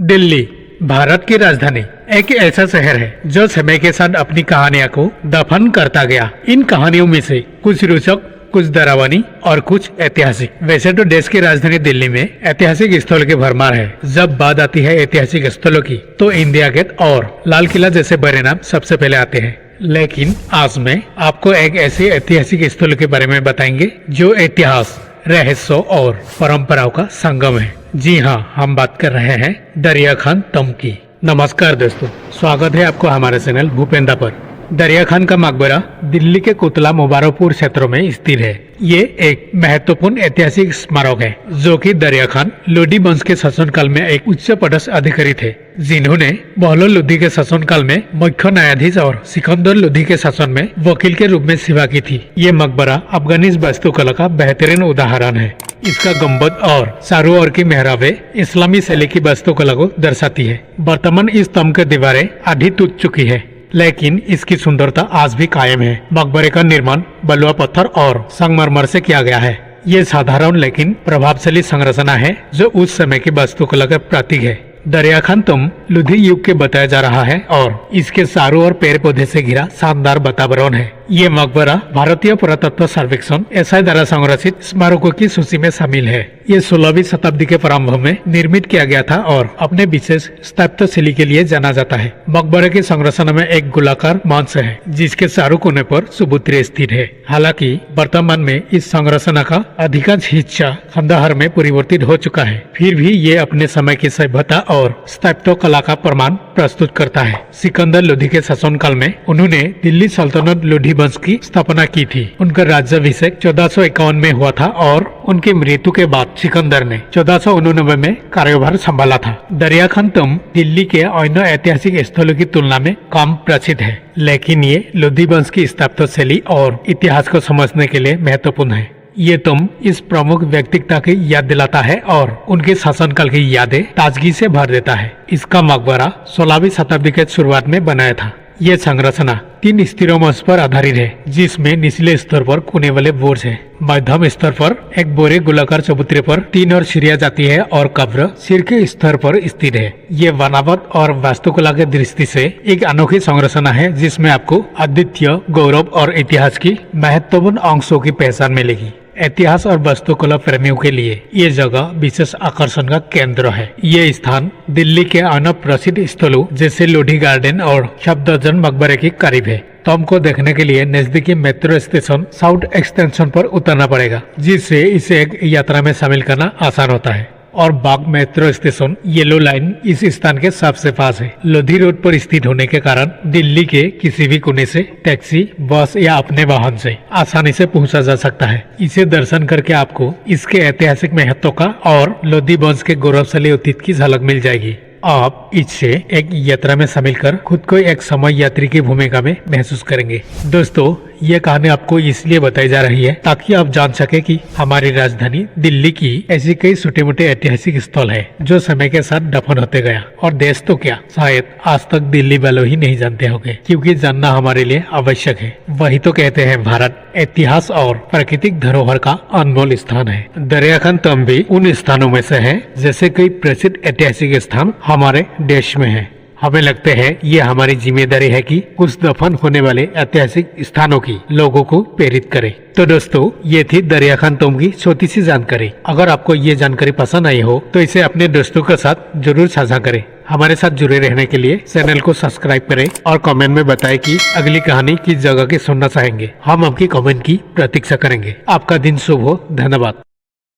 दिल्ली भारत की राजधानी एक ऐसा शहर है जो समय के साथ अपनी कहानियां को दफन करता गया। इन कहानियों में से कुछ रोचक, कुछ डरावनी और कुछ ऐतिहासिक। वैसे तो देश की राजधानी दिल्ली में ऐतिहासिक स्थल की भरमार है। जब बात आती है ऐतिहासिक स्थलों की तो इंडिया गेट और लाल किला जैसे बड़े नाम सबसे पहले आते हैं। लेकिन आज मैं आपको एक ऐसे ऐतिहासिक स्थल के बारे में बताएंगे जो इतिहास, रहस्य और परंपराओं का संगम है। जी हाँ, हम बात कर रहे हैं दरिया खान तंब की। नमस्कार दोस्तों, स्वागत है आपको हमारे चैनल भूपेंद्र पर। दरिया खान का मकबरा दिल्ली के कोतला मुबारकपुर क्षेत्रों में स्थित है। ये एक महत्वपूर्ण ऐतिहासिक स्मारक है जो कि दरिया खान लोधी वंश के शासनकाल में एक उच्च पदस्थ अधिकारी थे, जिन्होंने बहलोल लोधी के शासनकाल में मुख्य न्यायाधीश और सिकंदर लोधी के शासन में वकील के रूप में सेवा की थी। ये मकबरा अफगानी वास्तुकला का बेहतरीन उदाहरण है। इसका गुंबद और चारों ओर की मेहराबें इस्लामी शैली की वास्तुकला को दर्शाती है। वर्तमान इस स्तंभ की दीवारें आधी टूट चुकी है, लेकिन इसकी सुंदरता आज भी कायम है। मकबरे का निर्माण बलुआ पत्थर और संगमरमर से किया गया है। ये साधारण लेकिन प्रभावशाली संरचना है जो उस समय की वास्तुकला का प्रतीक है। दरिया खान तंब लोधी युग के बताया जा रहा है और इसके चारों ओर पेड़ पौधे से घिरा शानदार वातावरण है। ये मकबरा भारतीय पुरातत्व सर्वेक्षण SI द्वारा संरक्षित स्मारकों की सूची में शामिल है। ये 16वीं शताब्दी के प्रारंभ में निर्मित किया गया था और अपने विशेष स्थापत्य शैली के लिए जाना जाता है। मकबरे की संरचना में एक गोलाकार मंच है जिसके चारों कोने पर चबूतरे स्थित है। हालांकि वर्तमान में इस संरचना का अधिकांश हिस्सा खंडहर में परिवर्तित हो चुका है, फिर भी ये अपने समय की सभ्यता और स्थापत्य कला का प्रमाण प्रस्तुत करता है। सिकंदर लोधी के शासनकाल में उन्होंने दिल्ली सल्तनत लोधी वंश की स्थापना की थी। उनका राज्याभिषेक 1451 में हुआ था और उनकी मृत्यु के बाद सिकंदर ने 1489 में कार्यभार संभाला था। दरिया खान तंब दिल्ली के अन्य ऐतिहासिक स्थलों की तुलना में कम प्रसिद्ध है, लेकिन ये लोधी वंश की स्थापत्य शैली और इतिहास को समझने के लिए महत्वपूर्ण है। ये तंब इस प्रमुख व्यक्तित्व की याद दिलाता है और उनके शासनकाल की यादें ताजगी से भर देता है। इसका मकबरा 16वीं शताब्दी के शुरुआत में बनाया था। ये संरचना 3 स्थिरों पर आधारित है, जिसमें निचले स्तर पर कोने वाले बुर्ज है। मध्यम स्तर पर एक बोरे गोलाकार चबूतरे पर 3 और सीढ़ियां जाती है और कब्र सिर के स्तर पर स्थित है। ये बनावट और वास्तुकला के दृष्टि से एक अनोखी संरचना है जिसमें आपको अद्वितीय गौरव और इतिहास की महत्वपूर्ण अंशों की पहचान मिलेगी। इतिहास और वास्तुकला प्रेमियों के लिए ये जगह विशेष आकर्षण का केंद्र है। ये स्थान दिल्ली के अन्य प्रसिद्ध स्थलों जैसे लोधी गार्डन और सफदरजंग मकबरे के करीब है। तंब को देखने के लिए नजदीकी मेट्रो स्टेशन साउथ एक्सटेंशन पर उतरना पड़ेगा, जिससे इसे एक यात्रा में शामिल करना आसान होता है। और बाग मेट्रो स्टेशन येलो लाइन इस स्थान के सबसे पास है। लोधी रोड पर स्थित होने के कारण दिल्ली के किसी भी कोने से टैक्सी, बस या अपने वाहन से आसानी से पहुंचा जा सकता है। इसे दर्शन करके आपको इसके ऐतिहासिक महत्व का और लोधी वंश के गौरवशाली अतीत की झलक मिल जाएगी। आप इससे एक यात्रा में शामिल कर खुद को एक समय यात्री की भूमिका में महसूस करेंगे। दोस्तों, ये कहानी आपको इसलिए बताई जा रही है ताकि आप जान सके कि हमारी राजधानी दिल्ली की ऐसी कई छोटे मोटे ऐतिहासिक स्थल है जो समय के साथ दफन होते गया। और देश तो क्या, शायद आज तक दिल्ली वालों ही नहीं जानते होंगे, क्योंकि जानना हमारे लिए आवश्यक है। वही तो कहते हैं भारत इतिहास और प्राकृतिक धरोहर का अनमोल स्थान है। दरिया खान तंब भी उन स्थानों में से है जैसे कई प्रसिद्ध ऐतिहासिक स्थान हमारे देश में है। हमें लगता है ये हमारी जिम्मेदारी है कि कुछ दफन होने वाले ऐतिहासिक स्थानों की लोगों को प्रेरित करें। तो दोस्तों, ये थी दरिया खान तंब की छोटी सी जानकारी। अगर आपको ये जानकारी पसंद आई हो तो इसे अपने दोस्तों के साथ जरूर साझा करें। हमारे साथ जुड़े रहने के लिए चैनल को सब्सक्राइब करें और कमेंट में बताएं कि अगली कहानी किस जगह की सुनना चाहेंगे। हम आपकी कमेंट की प्रतीक्षा करेंगे। आपका दिन शुभ हो। धन्यवाद।